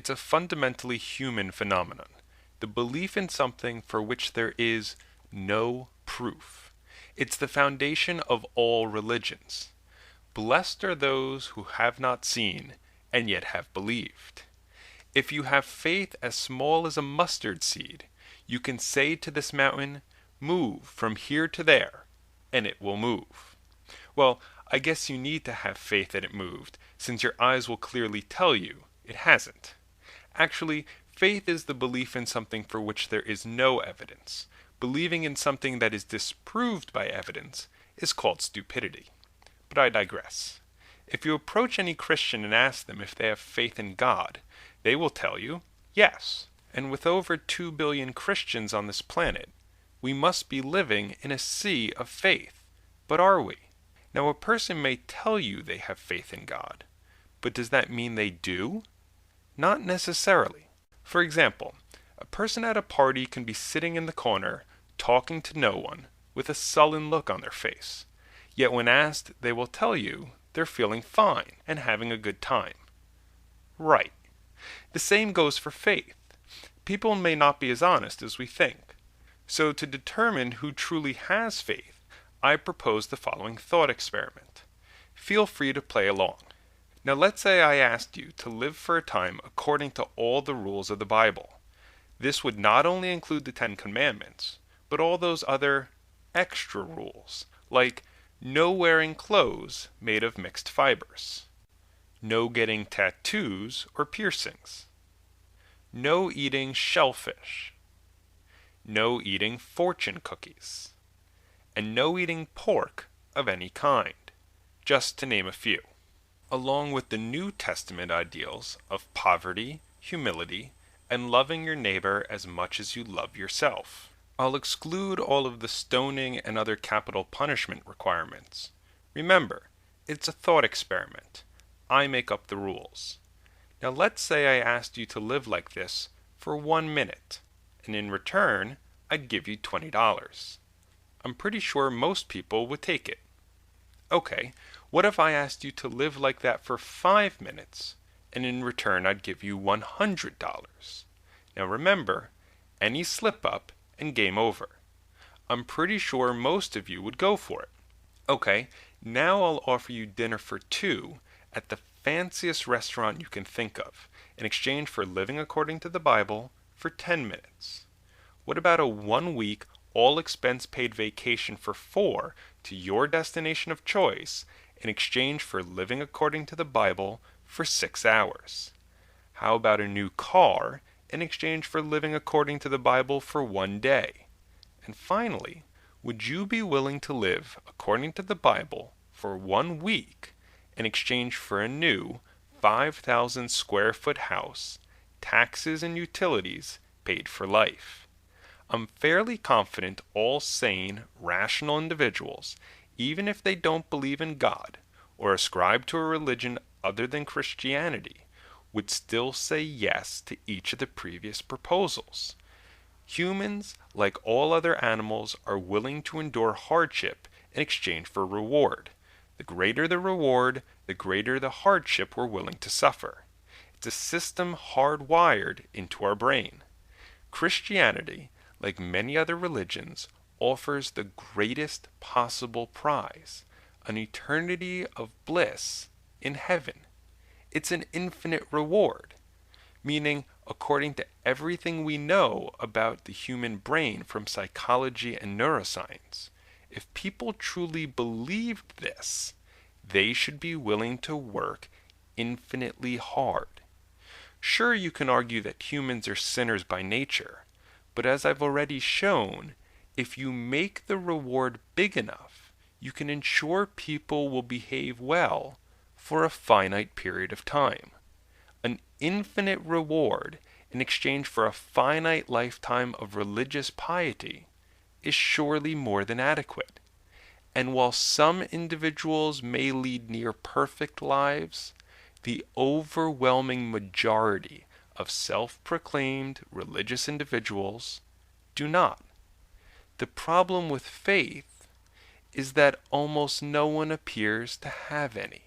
it's a fundamentally human phenomenon, the belief in something for which there is no proof. It's the foundation of all religions. Blessed are those who have not seen and yet have believed. If you have faith as small as a mustard seed, you can say to this mountain, "Move from here to there," and it will move. Well, I guess you need to have faith that it moved, since your eyes will clearly tell you it hasn't. Actually, faith is the belief in something for which there is no evidence. Believing in something that is disproved by evidence is called stupidity. But I digress. If you approach any Christian and ask them if they have faith in God, they will tell you, yes. And with over 2 billion Christians on this planet, we must be living in a sea of faith. But are we? Now, a person may tell you they have faith in God, but does that mean they do? Not necessarily. For example, a person at a party can be sitting in the corner, talking to no one, with a sullen look on their face. Yet when asked, they will tell you they're feeling fine and having a good time. Right. The same goes for faith. People may not be as honest as we think. So to determine who truly has faith, I propose the following thought experiment. Feel free to play along. Now let's say I asked you to live for a time according to all the rules of the Bible. This would not only include the 10 Commandments, but all those other extra rules, like no wearing clothes made of mixed fibers, no getting tattoos or piercings, no eating shellfish, no eating fortune cookies, and no eating pork of any kind, just to name a few, along with the New Testament ideals of poverty, humility, and loving your neighbor as much as you love yourself. I'll exclude all of the stoning and other capital punishment requirements. Remember, it's a thought experiment. I make up the rules. Now let's say I asked you to live like this for 1 minute, and in return, I'd give you $20. I'm pretty sure most people would take it. Okay, what if I asked you to live like that for 5 minutes, and in return I'd give you $100? Now remember, any slip up and game over. I'm pretty sure most of you would go for it. Okay, now I'll offer you dinner for 2 at the fanciest restaurant you can think of, in exchange for living according to the Bible for 10 minutes. What about a 1-week, all-expense-paid vacation for 4 to your destination of choice, in exchange for living according to the Bible for 6 hours? How about a new car in exchange for living according to the Bible for 1 day? And finally, would you be willing to live according to the Bible for 1 week in exchange for a new 5,000 square foot house, taxes and utilities paid for life? I'm fairly confident all sane, rational individuals, even if they don't believe in God or ascribe to a religion other than Christianity, would still say yes to each of the previous proposals. Humans, like all other animals, are willing to endure hardship in exchange for reward. The greater the reward, the greater the hardship we're willing to suffer. It's a system hardwired into our brain. Christianity, like many other religions, offers the greatest possible prize, an eternity of bliss in heaven. It's an infinite reward, meaning according to everything we know about the human brain from psychology and neuroscience, if people truly believed this, they should be willing to work infinitely hard. Sure, you can argue that humans are sinners by nature, but as I've already shown, if you make the reward big enough, you can ensure people will behave well for a finite period of time. An infinite reward in exchange for a finite lifetime of religious piety is surely more than adequate. And while some individuals may lead near perfect lives, the overwhelming majority of self-proclaimed religious individuals do not. The problem with faith is that almost no one appears to have any.